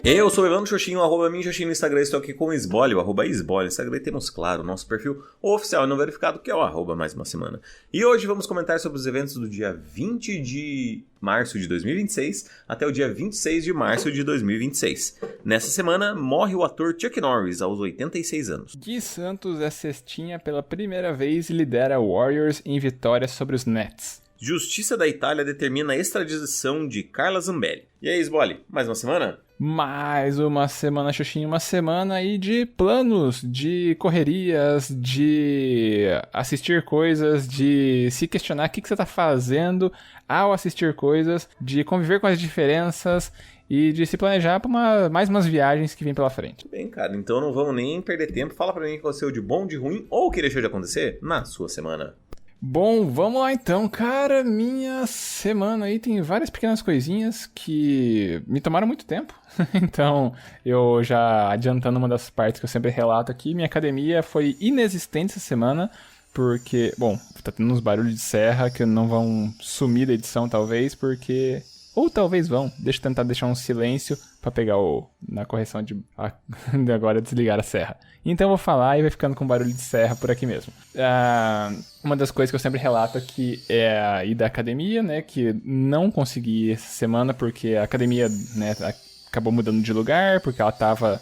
Eu sou o Evandro Xoxinho, @minxoxinho no Instagram, estou aqui com o Esbole, o @Esbole. No Instagram temos, claro, o nosso perfil oficial e não verificado, que é o @mais uma semana. E hoje vamos comentar sobre os eventos do dia 20 de março de 2026 até o dia 26 de março de 2026. Nessa semana, morre o ator Chuck Norris, aos 86 anos. Gui Santos é cestinha pela primeira vez e lidera Warriors em vitória sobre os Nets. Justiça da Itália determina a extradição de Carla Zambelli. E aí, Esbole, mais uma semana? Mais uma semana, Xuxinha, uma semana aí de planos, de correrias, de assistir coisas, de se questionar o que você tá fazendo ao assistir coisas, de conviver com as diferenças e de se planejar para mais umas viagens que vêm pela frente. Bem, cara, então não vamos nem perder tempo. Fala pra mim o que aconteceu de bom, de ruim ou o que deixou de acontecer na sua semana. Bom, vamos lá então, cara, minha semana aí tem várias pequenas coisinhas que me tomaram muito tempo, então eu já adiantando uma das partes que eu sempre relato aqui, minha academia foi inexistente essa semana, porque, bom, tá tendo uns barulhos de serra que não vão sumir da edição talvez, porque... Ou talvez vão, deixa eu tentar deixar um silêncio pra pegar na correção de agora desligar a serra. Então eu vou falar e vai ficando com barulho de serra por aqui mesmo. Uma das coisas que eu sempre relato aqui é a ida à academia, né? Que não consegui essa semana porque a academia, né, acabou mudando de lugar, porque ela tava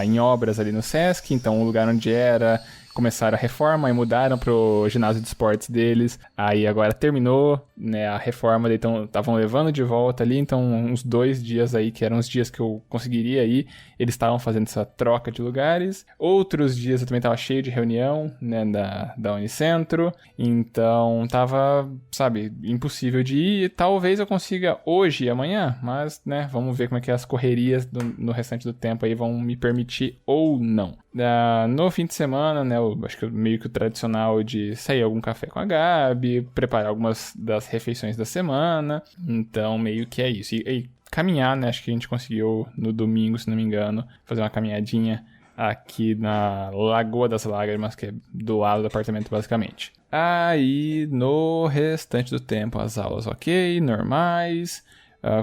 em obras ali no Sesc, então o lugar onde era... Começaram a reforma e mudaram pro ginásio de esportes deles. Aí agora terminou, né, a reforma, então estavam levando de volta ali, então uns 2 dias aí, que eram os dias que eu conseguiria ir, eles estavam fazendo essa troca de lugares. Outros dias eu também tava cheio de reunião, né, da Unicentro, então tava, sabe, impossível de ir. Talvez eu consiga hoje e amanhã, mas, né, vamos ver como é que as correrias no restante do tempo aí vão me permitir ou não. No fim de semana, né, eu acho que meio que o tradicional de sair algum café com a Gabi, preparar algumas das refeições da semana, então meio que é isso. E caminhar, né, acho que a gente conseguiu no domingo, se não me engano, fazer uma caminhadinha aqui na Lagoa das Lágrimas, que é do lado do apartamento basicamente. Aí no restante do tempo as aulas ok, normais...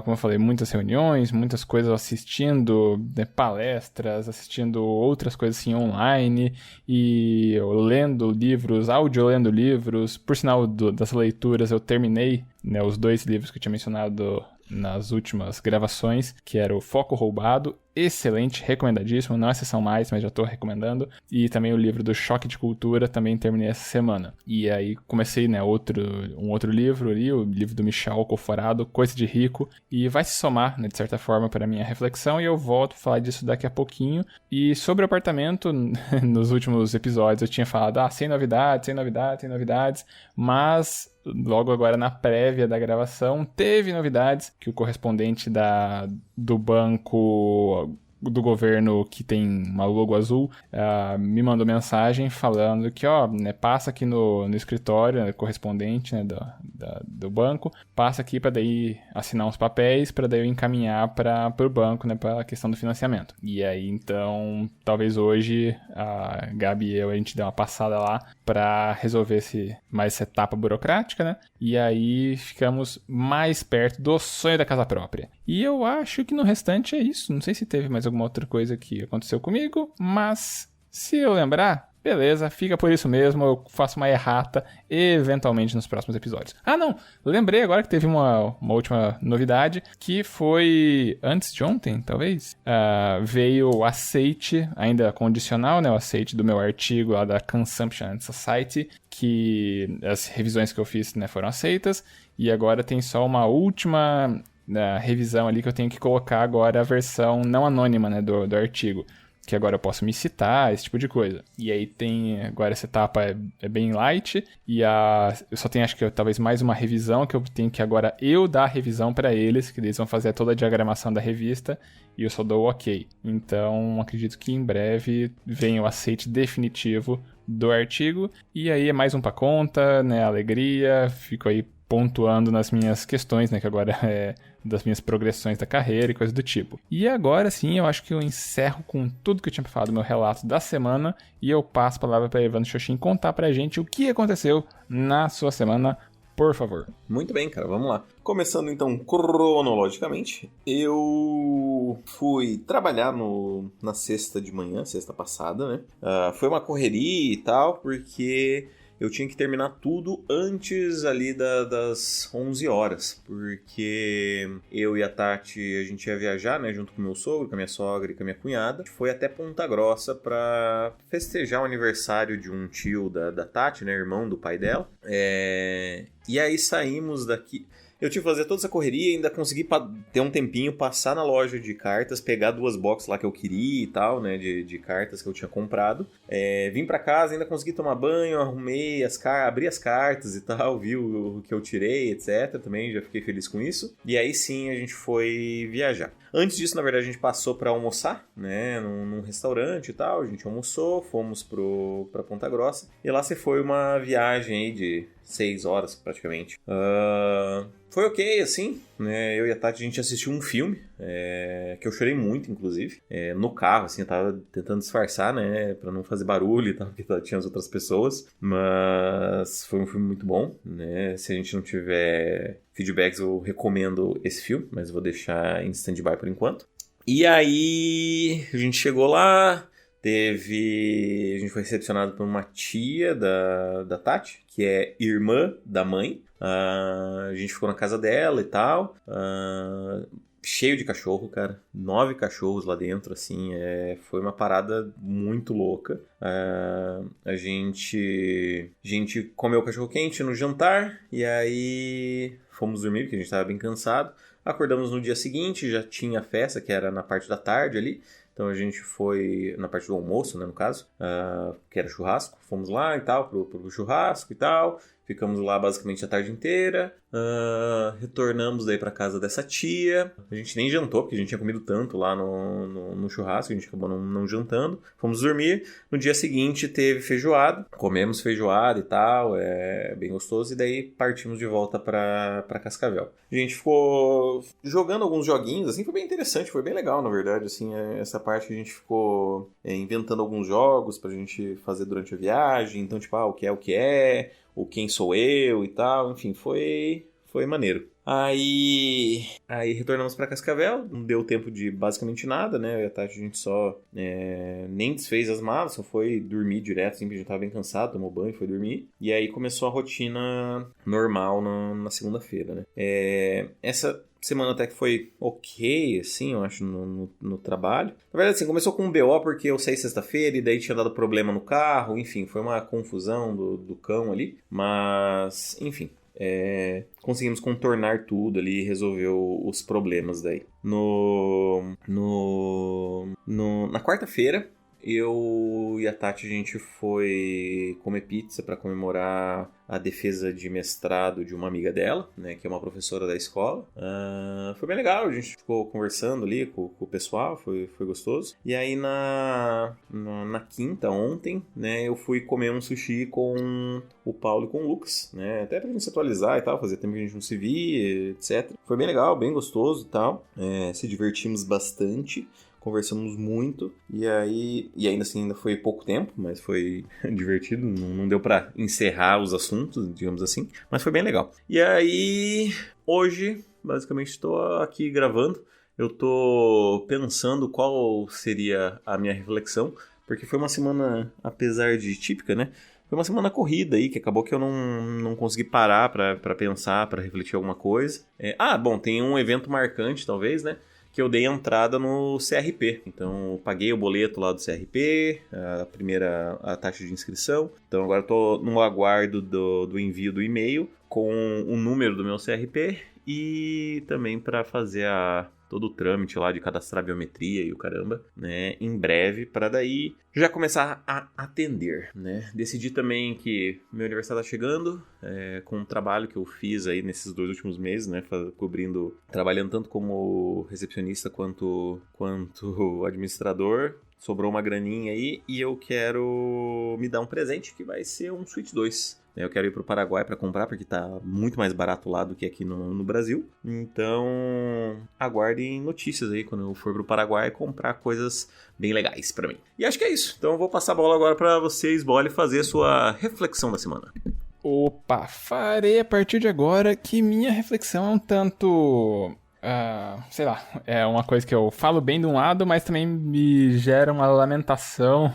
como eu falei, muitas reuniões, muitas coisas assistindo, né, palestras, assistindo outras coisas assim online e eu lendo livros, audiolendo livros. Por sinal das leituras, eu terminei, né, os 2 livros que eu tinha mencionado nas últimas gravações, que era o Foco Roubado, excelente, recomendadíssimo, não é sessão mais, mas já tô recomendando, e também o livro do Choque de Cultura, também terminei essa semana. E aí comecei, né, um outro livro ali, o livro do Michel Coforado, Coisa de Rico, e vai se somar, né, de certa forma, para a minha reflexão, e eu volto a falar disso daqui a pouquinho. E sobre o apartamento, nos últimos episódios eu tinha falado, sem novidades, mas... Logo agora na prévia da gravação, teve novidades que o correspondente do banco do governo que tem uma logo azul me mandou mensagem falando que, né, passa aqui no escritório, né, correspondente, né, do banco, passa aqui para daí assinar uns papéis, para daí eu encaminhar para o banco, né, para a questão do financiamento. E aí, então, talvez hoje a Gabi e eu, a gente dê uma passada lá para resolver mais essa etapa burocrática, né? E aí ficamos mais perto do sonho da casa própria. E eu acho que no restante é isso. Não sei se teve mais alguma outra coisa que aconteceu comigo, mas se eu lembrar, beleza, fica por isso mesmo, eu faço uma errata eventualmente nos próximos episódios. Não, lembrei agora que teve uma última novidade, que foi antes de ontem, talvez, veio o aceite, ainda condicional, né, o aceite do meu artigo lá da Consumption Society, que as revisões que eu fiz, né, foram aceitas, e agora tem só uma última revisão ali que eu tenho que colocar agora a versão não anônima, né, do artigo. Que agora eu posso me citar, esse tipo de coisa. E aí tem, agora essa etapa é bem light, e eu só tenho acho que talvez mais uma revisão, que eu tenho que agora eu dar a revisão para eles, que eles vão fazer toda a diagramação da revista, e eu só dou o ok. Então acredito que em breve venha o aceite definitivo do artigo, e aí é mais um pra conta, né, alegria, fico aí pontuando nas minhas questões, né, que agora é das minhas progressões da carreira e coisa do tipo. E agora sim, eu acho que eu encerro com tudo que eu tinha falado no meu relato da semana e eu passo a palavra para Evandro Xoxin contar pra gente o que aconteceu na sua semana por favor. Muito bem, cara, vamos lá. Começando então cronologicamente, eu fui trabalhar na sexta de manhã, sexta passada, né? Foi uma correria e tal, porque eu tinha que terminar tudo antes ali das 11 horas, porque eu e a Tati, a gente ia viajar, né, junto com o meu sogro, com a minha sogra e com a minha cunhada. A gente foi até Ponta Grossa pra festejar o aniversário de um tio da Tati, né, irmão do pai dela. E aí saímos daqui. Eu tive que fazer toda essa correria e ainda consegui ter um tempinho, passar na loja de cartas, pegar 2 boxes lá que eu queria e tal, né, de cartas que eu tinha comprado. Vim pra casa, ainda consegui tomar banho, arrumei abri as cartas e tal, vi o que eu tirei, etc. Também já fiquei feliz com isso. E aí sim a gente foi viajar. Antes disso, na verdade, a gente passou pra almoçar, né, num restaurante e tal. A gente almoçou, fomos pra Ponta Grossa. E lá foi uma viagem aí de 6 horas, praticamente. Foi ok, assim, né? Eu e a Tati, a gente assistiu um filme, que eu chorei muito, inclusive, no carro, assim, eu tava tentando disfarçar, né, pra não fazer barulho e tal, porque tinha as outras pessoas, mas foi um filme muito bom, né? Se a gente não tiver feedbacks, eu recomendo esse filme, mas eu vou deixar em stand-by por enquanto. E aí, a gente chegou lá, a gente foi recepcionado por uma tia da Tati, que é irmã da mãe. A gente ficou na casa dela e tal. Cheio de cachorro, cara. 9 cachorros lá dentro, assim. Foi uma parada muito louca. A gente comeu cachorro quente no jantar. E aí fomos dormir, porque a gente estava bem cansado. Acordamos no dia seguinte, já tinha festa, que era na parte da tarde ali. Então a gente foi na parte do almoço, né, no caso, que era churrasco. Fomos lá e tal, pro churrasco e tal. Ficamos lá basicamente a tarde inteira. Retornamos daí pra casa dessa tia. A gente nem jantou, porque a gente tinha comido tanto lá no churrasco. A gente acabou não jantando. Fomos dormir. No dia seguinte teve feijoada. Comemos feijoada e tal. Bem gostoso. E daí partimos de volta pra Cascavel. A gente ficou jogando alguns joguinhos. Assim, foi bem interessante. Foi bem legal, na verdade. Assim, essa parte que a gente ficou inventando alguns jogos pra gente fazer durante a viagem. Então, tipo, o que é, o quem sou eu e tal. Enfim, foi maneiro. Aí retornamos pra Cascavel, não deu tempo de basicamente nada, né? Eu e a Tati, a gente só nem desfez as malas, só foi dormir direto, assim, porque a gente tava bem cansado, tomou banho, foi dormir. E aí começou a rotina normal na segunda-feira, né? Essa semana até que foi ok, assim, eu acho, no trabalho. Na verdade, assim, começou com um BO porque eu saí sexta-feira e daí tinha dado problema no carro, enfim, foi uma confusão do cão ali, mas, enfim. Conseguimos contornar tudo ali e resolver os problemas daí. Na quarta-feira, eu e a Tati, a gente foi comer pizza para comemorar a defesa de mestrado de uma amiga dela, né, que é uma professora da escola. Foi bem legal, a gente ficou conversando ali com o pessoal, foi gostoso. E aí na quinta, ontem, né, eu fui comer um sushi com o Paulo e com o Lucas, né, até pra gente se atualizar e tal, fazia tempo que a gente não se via, etc. Foi bem legal, bem gostoso e tal, se divertimos bastante. Conversamos muito, e ainda assim ainda foi pouco tempo, mas foi divertido, não deu pra encerrar os assuntos, digamos assim, mas foi bem legal. E aí, hoje, basicamente estou aqui gravando, eu tô pensando qual seria a minha reflexão, porque foi uma semana, apesar de típica, né? Foi uma semana corrida aí, que acabou que eu não consegui parar pra pensar, pra refletir alguma coisa. Bom, tem um evento marcante, talvez, né? Que eu dei entrada no CRP. Então, eu paguei o boleto lá do CRP, a taxa de inscrição. Então, agora estou no aguardo do envio do e-mail com o número do meu CRP e também para fazer todo o trâmite lá de cadastrar biometria e o caramba, né, em breve, para daí já começar a atender, né. Decidi também que meu aniversário tá chegando, com um trabalho que eu fiz aí nesses 2 últimos meses, né, trabalhando tanto como recepcionista quanto administrador. Sobrou uma graninha aí e eu quero me dar um presente que vai ser um Switch 2. Eu quero ir pro Paraguai para comprar, porque tá muito mais barato lá do que aqui no Brasil. Então, aguardem notícias aí quando eu for pro Paraguai comprar coisas bem legais para mim. E acho que é isso. Então, eu vou passar a bola agora para vocês, Bolle, fazer a sua reflexão da semana. Opa, farei a partir de agora que minha reflexão é um tanto... sei lá, é uma coisa que eu falo bem de um lado, mas também me gera uma lamentação,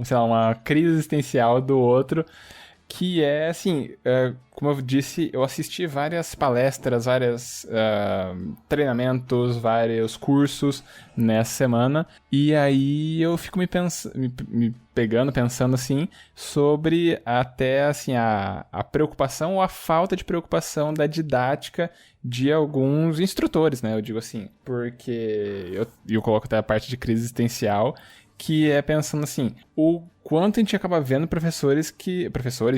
sei lá, uma crise existencial do outro, que é, assim, como eu disse, eu assisti várias palestras, vários treinamentos, vários cursos nessa semana, e aí eu fico me pegando, pensando, assim, sobre até, assim, a preocupação ou a falta de preocupação da didática de alguns instrutores, né? Eu digo assim, porque eu coloco até a parte de crise existencial, que é pensando assim, o quanto a gente acaba vendo professores,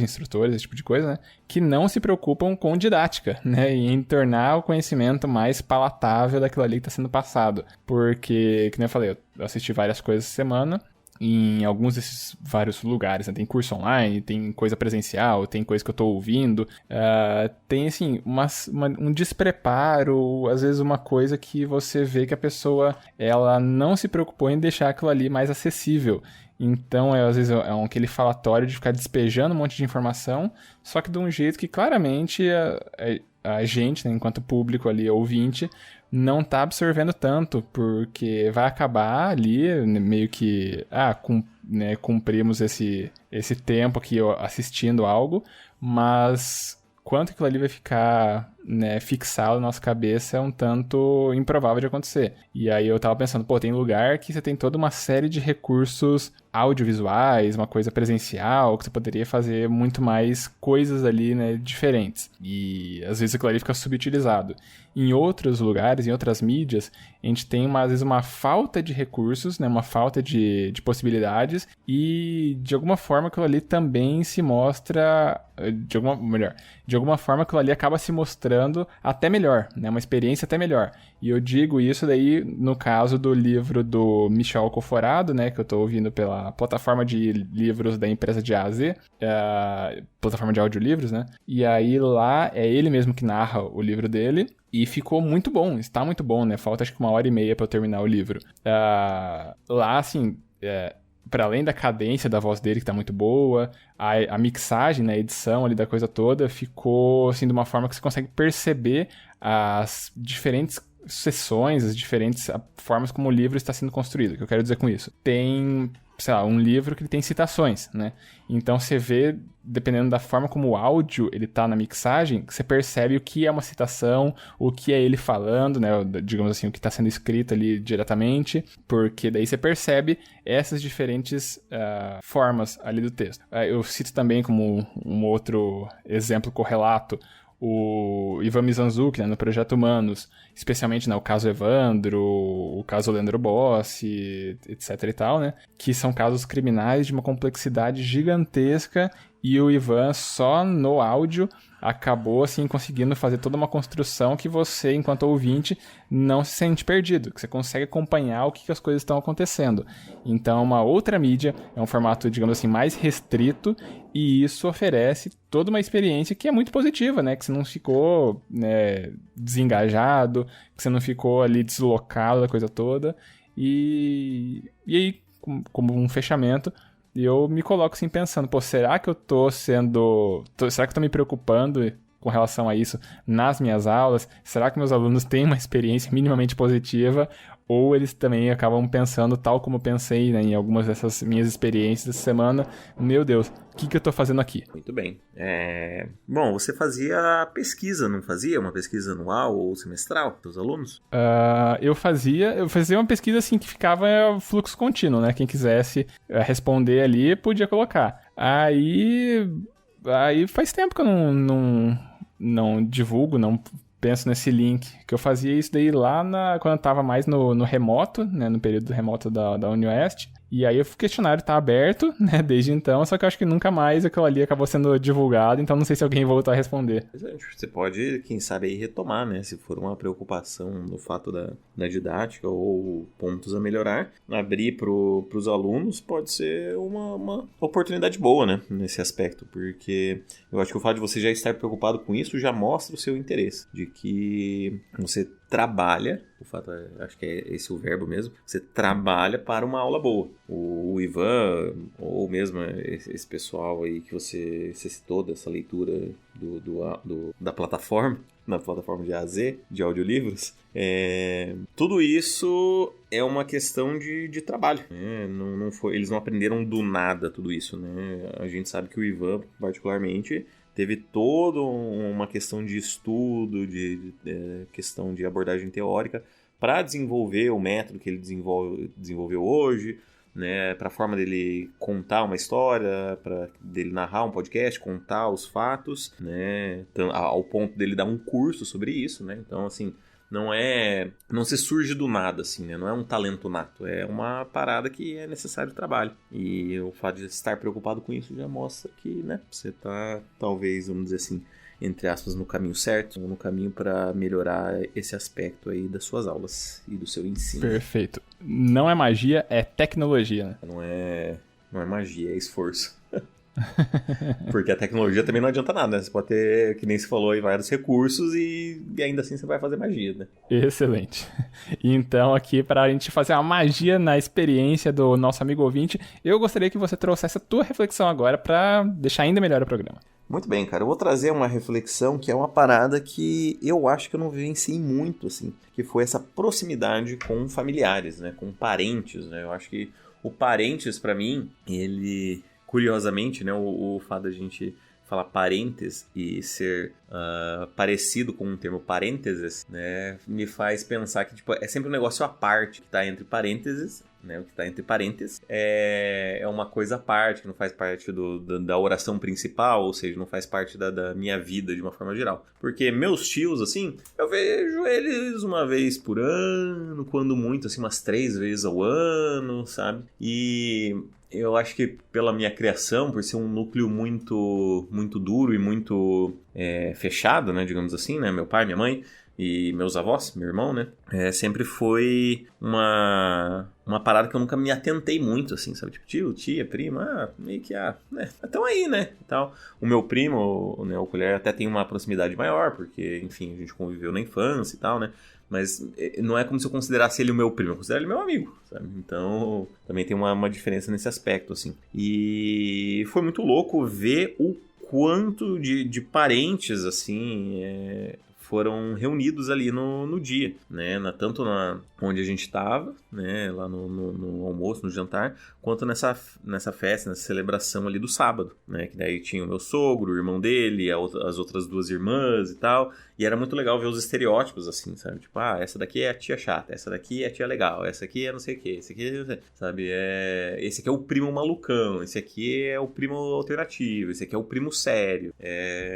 instrutores, esse tipo de coisa, né, que não se preocupam com didática, né, e em tornar o conhecimento mais palatável daquilo ali que está sendo passado. Porque, como eu falei, eu assisti várias coisas essa semana, em alguns desses vários lugares, né? Tem curso online, tem coisa presencial, tem coisa que eu tô ouvindo, tem assim, um despreparo, às vezes uma coisa que você vê que a pessoa, ela não se preocupou em deixar aquilo ali mais acessível. Então, às vezes, aquele falatório de ficar despejando um monte de informação, só que de um jeito que claramente a gente, né, enquanto público ali, ouvinte, não tá absorvendo tanto, porque vai acabar ali, meio que, cumprimos esse tempo aqui assistindo algo, mas quanto aquilo ali vai ficar, né, fixado na nossa cabeça é um tanto improvável de acontecer. E aí eu tava pensando, tem lugar que você tem toda uma série de recursos audiovisuais, uma coisa presencial, que você poderia fazer muito mais coisas ali, né, diferentes. E às vezes aquilo ali fica subutilizado. Em outros lugares, em outras mídias, a gente tem, às vezes, uma falta de recursos, né, uma falta de possibilidades, e de alguma forma aquilo ali também se mostra, de alguma forma aquilo ali acaba se mostrando até melhor, né, uma experiência até melhor. E eu digo isso daí no caso do livro do Michel Alcoforado, né, que eu estou ouvindo pela plataforma de livros da empresa de AZ, plataforma de audiolivros, né, e aí lá é ele mesmo que narra o livro dele, e ficou muito bom, está muito bom, né? Falta acho que 1h30 para eu terminar o livro. Lá, assim, para além da cadência da voz dele, que tá muito boa, a mixagem, né, a edição ali da coisa toda, ficou assim de uma forma que você consegue perceber as diferentes sessões, as diferentes formas como o livro está sendo construído. O que eu quero dizer com isso? Tem, sei lá, um livro que ele tem citações, né? Então você vê, dependendo da forma como o áudio ele tá na mixagem, você percebe o que é uma citação, o que é ele falando, né? Digamos assim, o que está sendo escrito ali diretamente, porque daí você percebe essas diferentes formas ali do texto. Eu cito também como um outro exemplo correlato o Ivan Mizanzuki, né, no Projeto Humanos, especialmente, né, o caso Evandro, o caso Leandro Bossi, etc e tal, né, que são casos criminais de uma complexidade gigantesca, e o Ivan só no áudio acabou assim conseguindo fazer toda uma construção que você, enquanto ouvinte, não se sente perdido, que você consegue acompanhar o que as coisas estão acontecendo. Então é uma outra mídia, é um formato, digamos assim, mais restrito, e isso oferece toda uma experiência que é muito positiva, né? Que você não ficou, né, desengajado, que você não ficou ali deslocado da coisa toda. E aí, como um fechamento, eu me coloco assim pensando, será que eu será que eu tô me preocupando com relação a isso nas minhas aulas? Será que meus alunos têm uma experiência minimamente positiva? Ou eles também acabam pensando, tal como eu pensei, né, em algumas dessas minhas experiências essa semana, meu Deus, o que eu tô fazendo aqui? Muito bem. Bom, você fazia pesquisa, não fazia? Uma pesquisa anual ou semestral dos alunos? Eu fazia uma pesquisa assim que ficava fluxo contínuo, né? Quem quisesse responder ali podia colocar. Aí faz tempo que eu não divulgo, não penso nesse link, que eu fazia isso daí lá quando eu tava mais no remoto, né, no período remoto da Unioeste. E aí o questionário tá aberto, né, desde então, só que eu acho que nunca mais aquilo ali acabou sendo divulgado, então não sei se alguém voltou a responder. Você pode, quem sabe, aí retomar, né, se for uma preocupação no fato da didática ou pontos a melhorar, abrir pros alunos pode ser uma oportunidade boa, né, nesse aspecto, porque eu acho que o fato de você já estar preocupado com isso já mostra o seu interesse, de que você trabalha, acho que é esse o verbo mesmo, você trabalha para uma aula boa. O Ivan, ou mesmo esse pessoal aí que você citou, dessa leitura da plataforma, na plataforma de A a Z, de audiolivros, tudo isso é uma questão de trabalho, né? Eles não aprenderam do nada tudo isso, né? A gente sabe que o Ivan, particularmente, teve toda uma questão de estudo, de questão de abordagem teórica para desenvolver o método que ele desenvolveu hoje, né, para a forma dele contar uma história, para dele narrar um podcast, contar os fatos, né, ao ponto dele dar um curso sobre isso, né? Então, assim, não se surge do nada, assim, né? Não é um talento nato, é uma parada que é necessário trabalho. E o fato de estar preocupado com isso já mostra que, né, você tá, talvez, vamos dizer assim, entre aspas, no caminho certo, no caminho para melhorar esse aspecto aí das suas aulas e do seu ensino. Perfeito. Não é magia, é tecnologia, né? Não é magia, é esforço. Porque a tecnologia também não adianta nada, né? Você pode ter, que nem se falou aí, vários recursos e ainda assim você vai fazer magia, né? Excelente. Então aqui, para a gente fazer uma magia na experiência do nosso amigo ouvinte, eu gostaria que você trouxesse a tua reflexão agora para deixar ainda melhor o programa. Muito bem, cara. Eu vou trazer uma reflexão que é uma parada que eu acho que eu não vivenciei muito, assim, que foi essa proximidade com familiares, né? Com parentes, né? Eu acho que o parentes, pra mim, ele, curiosamente, né? O fato da gente falar parentes e ser parecido com o termo parênteses, né? Me faz pensar que, tipo, é sempre um negócio à parte que tá entre parênteses, né, o que está entre parênteses, é uma coisa à parte, que não faz parte da oração principal, ou seja, não faz parte da minha vida de uma forma geral. Porque meus tios, assim, eu vejo eles uma vez por ano, quando muito, assim, umas 3 vezes ao ano, sabe? E eu acho que pela minha criação, por ser um núcleo muito, muito duro e muito fechado, né, digamos assim, né, meu pai, minha mãe e meus avós, meu irmão, né, sempre foi uma parada que eu nunca me atentei muito, assim, sabe? Tipo, tio, tia, prima, meio que, né, estão aí, né, e tal. O meu primo, né, o Colher, até tem uma proximidade maior, porque, enfim, a gente conviveu na infância e tal, né, mas não é como se eu considerasse ele o meu primo, eu considero ele meu amigo, sabe? Então, também tem uma diferença nesse aspecto, assim. E foi muito louco ver o quanto de parentes, assim, foram reunidos ali no dia, né? Tanto onde a gente estava, né? Lá no almoço, no jantar, quanto nessa festa, nessa celebração ali do sábado, né? Que daí tinha o meu sogro, o irmão dele, as outras 2 irmãs e tal. E era muito legal ver os estereótipos, assim, sabe? Tipo, essa daqui é a tia chata, essa daqui é a tia legal, essa aqui é não sei o que, esse aqui, sabe? Esse aqui é o primo malucão, esse aqui é o primo alternativo, esse aqui é o primo sério.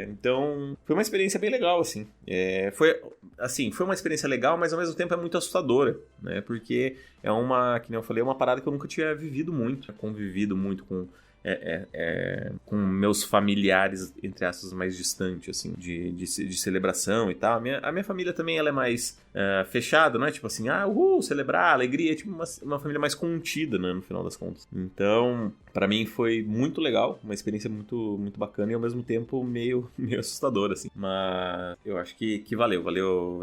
Então, foi uma experiência bem legal, assim. Foi uma experiência legal, mas ao mesmo tempo é muito assustadora, né? Porque que nem eu falei, é uma parada que eu nunca tinha vivido muito, convivido muito com meus familiares, entre aspas, mais distantes, assim, de celebração e tal. A minha família também, ela é mais fechada, não é tipo assim, celebrar, alegria, é tipo uma família mais contida, né, no final das contas. Então, pra mim foi muito legal, uma experiência muito, muito bacana e ao mesmo tempo meio assustadora, assim. Mas eu acho que valeu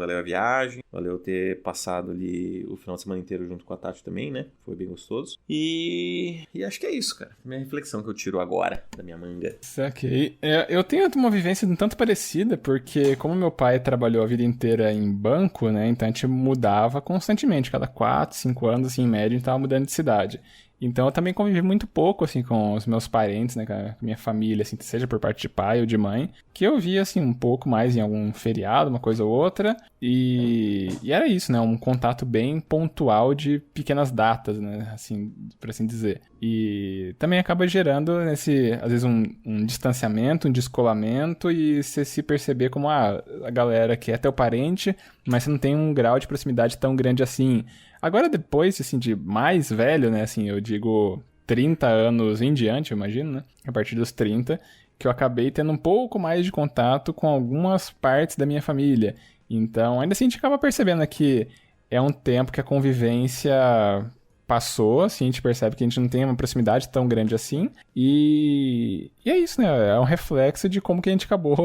a viagem, valeu ter passado ali o final de semana inteiro junto com a Tati também, né, foi bem gostoso. E acho que é isso, cara, minha reflexão que eu tiro agora da minha manga. Saquei. Eu tenho uma vivência um tanto parecida, porque como meu pai trabalhou a vida inteira em banco, né, então a gente mudava constantemente, cada 4, 5 anos, assim, em média, a gente tava mudando de cidade. Então eu também convivi muito pouco, assim, com os meus parentes, né, com a minha família, assim, seja por parte de pai ou de mãe, que eu via, assim, um pouco mais em algum feriado, uma coisa ou outra, e era isso, né, um contato bem pontual de pequenas datas, né, assim, por assim dizer. E também acaba gerando, às vezes, um distanciamento, um descolamento, e você se perceber como, a galera que é teu parente, mas você não tem um grau de proximidade tão grande assim. Agora, depois, assim, de mais velho, né, assim, eu digo 30 anos em diante, eu imagino, né, a partir dos 30, que eu acabei tendo um pouco mais de contato com algumas partes da minha família. Então, ainda assim, a gente acaba percebendo que é um tempo que a convivência passou, assim, a gente percebe que a gente não tem uma proximidade tão grande assim, e é isso, né, é um reflexo de como que a gente acabou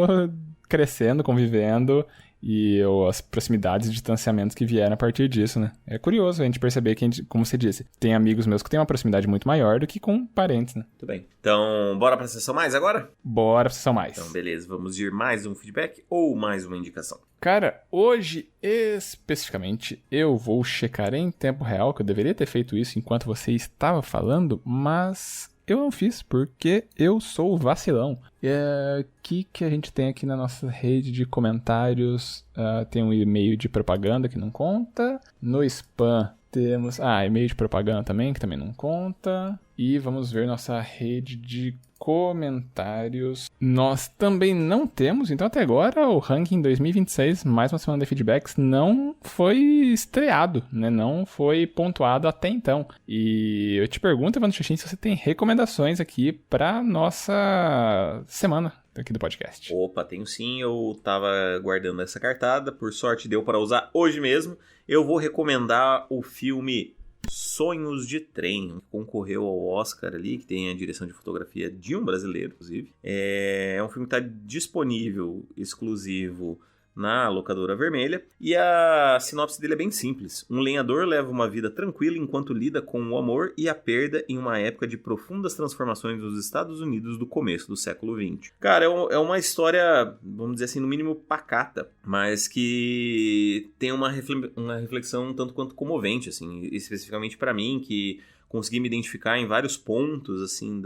crescendo, convivendo, e as proximidades e distanciamentos que vieram a partir disso, né? É curioso a gente perceber que, como você disse, tem amigos meus que têm uma proximidade muito maior do que com parentes, né? Muito bem. Então, bora pra sessão mais agora? Bora pra sessão mais. Então, beleza. Vamos de mais um feedback ou mais uma indicação? Cara, hoje, especificamente, eu vou checar em tempo real, que eu deveria ter feito isso enquanto você estava falando, mas eu não fiz, porque eu sou vacilão. O que a gente tem aqui na nossa rede de comentários? Tem um e-mail de propaganda que não conta. No spam temos... e-mail de propaganda também, que também não conta. E vamos ver nossa rede de comentários. Nós também não temos, então até agora o ranking 2026, mais uma semana de feedbacks, não foi estreado, né? Não foi pontuado até então. E eu te pergunto, Evandro Xuxim, se você tem recomendações aqui pra nossa semana aqui do podcast. Opa, tenho sim, eu tava guardando essa cartada, por sorte deu para usar hoje mesmo. Eu vou recomendar o filme Sonhos de Trem, que concorreu ao Oscar ali, que tem a direção de fotografia de um brasileiro, inclusive. É um filme que está disponível, exclusivo, na locadora vermelha, e a sinopse dele é bem simples. Um lenhador leva uma vida tranquila enquanto lida com o amor e a perda em uma época de profundas transformações nos Estados Unidos do começo do século XX. Cara, é uma história, vamos dizer assim, no mínimo pacata, mas que tem uma reflexão um tanto quanto comovente, assim, especificamente para mim, que consegui me identificar em vários pontos, assim,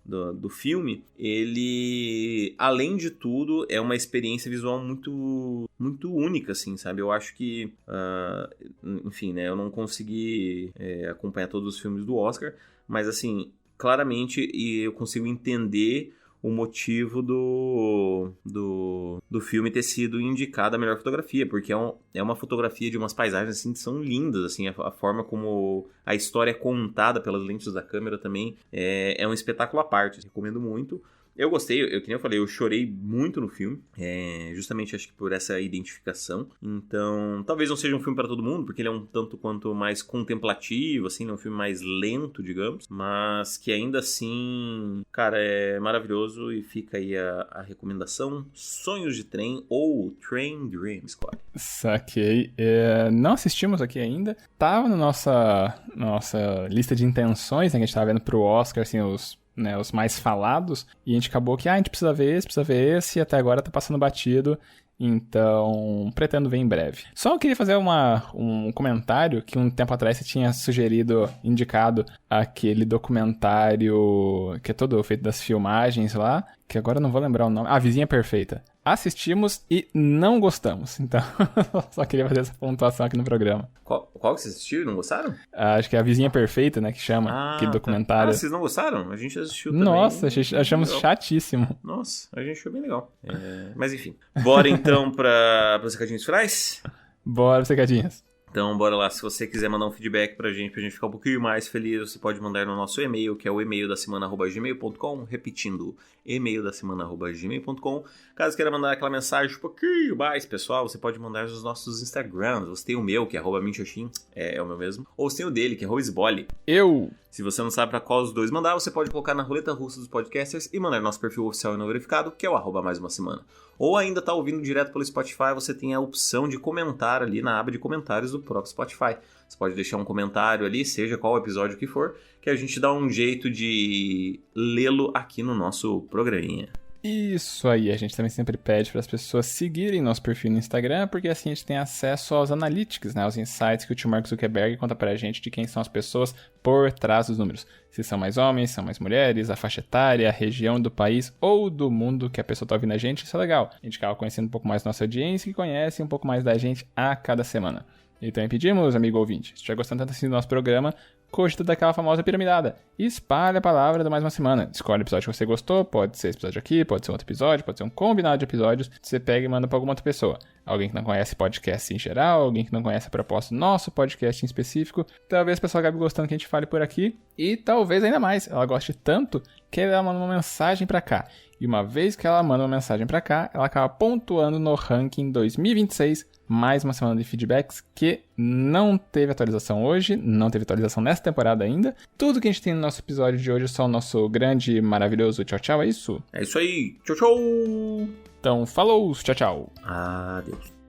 do filme. Ele, além de tudo, é uma experiência visual muito, muito única, assim, sabe? Eu acho que, enfim, né, eu não consegui acompanhar todos os filmes do Oscar, mas, assim, claramente eu consigo entender o motivo do filme ter sido indicado a melhor fotografia, porque é uma fotografia de umas paisagens assim, que são lindas, assim, a forma como a história é contada pelas lentes da câmera também é um espetáculo à parte, recomendo muito. Eu gostei, que nem eu falei, eu chorei muito no filme, justamente acho que por essa identificação. Então, talvez não seja um filme para todo mundo, porque ele é um tanto quanto mais contemplativo, assim, é um filme mais lento, digamos, mas que ainda assim, cara, é maravilhoso e fica aí a recomendação: Sonhos de Trem ou Train Dream Squad. Saquei. Não assistimos aqui ainda. Tava na nossa lista de intenções, né, que a gente tava vendo pro Oscar, assim, os mais falados, e a gente acabou que a gente precisa ver esse, e até agora tá passando batido, então pretendo ver em breve. Só eu queria fazer um comentário que um tempo atrás você tinha indicado aquele documentário que é todo feito das filmagens lá, que agora eu não vou lembrar o nome, A Vizinha Perfeita. Assistimos e não gostamos, então só queria fazer essa pontuação aqui no programa. Qual que vocês assistiram e não gostaram? Acho que é A Vizinha Perfeita, né, que chama, aquele documentário. Tá. Vocês não gostaram? A gente assistiu também. Nossa, achamos chatíssimo. Nossa, a gente achou bem legal. Mas enfim, bora então para os recadinhos finais? Bora, recadinhos. Então, bora lá. Se você quiser mandar um feedback pra gente ficar um pouquinho mais feliz, você pode mandar no nosso e-mail, que é o e-mail da semana@gmail.com, repetindo, e-mail da semana@gmail.com. Caso queira mandar aquela mensagem um pouquinho mais, pessoal, você pode mandar nos nossos Instagrams. Você tem o meu, que é @minxoxin, é o meu mesmo. Ou você tem o dele, que é @isbole. Se você não sabe pra qual dos dois mandar, você pode colocar na roleta russa dos podcasters e mandar no nosso perfil oficial e não verificado, que é o @mais uma semana. Ou ainda tá ouvindo direto pelo Spotify, você tem a opção de comentar ali na aba de comentários do próprio Spotify. Você pode deixar um comentário ali, seja qual episódio que for, que a gente dá um jeito de lê-lo aqui no nosso programinha. Isso aí, a gente também sempre pede para as pessoas seguirem nosso perfil no Instagram, porque assim a gente tem acesso aos analytics, né, aos insights que o tio Mark Zuckerberg conta pra gente de quem são as pessoas por trás dos números. Se são mais homens, são mais mulheres, a faixa etária, a região do país ou do mundo que a pessoa tá ouvindo a gente, isso é legal. A gente acaba conhecendo um pouco mais da nossa audiência e conhece um pouco mais da gente a cada semana. Então pedimos, amigo ouvinte, se estiver gostando tanto assim do nosso programa, cogita daquela famosa piramidada e espalha a palavra da mais uma semana. Escolhe o episódio que você gostou, pode ser esse episódio aqui, pode ser outro episódio, pode ser um combinado de episódios. Você pega e manda pra alguma outra pessoa. Alguém que não conhece podcast em geral, alguém que não conhece a proposta do nosso podcast em específico. Talvez a pessoa acabe gostando que a gente fale por aqui. E talvez ainda mais, ela goste tanto que ela manda uma mensagem pra cá. E uma vez que ela manda uma mensagem pra cá, ela acaba pontuando no ranking 2026, mais uma semana de feedbacks que não teve atualização hoje, não teve atualização nessa temporada ainda. Tudo que a gente tem no nosso episódio de hoje é só o nosso grande e maravilhoso tchau tchau, é isso? É isso aí, tchau tchau! Então, falou, tchau, tchau. Adeus.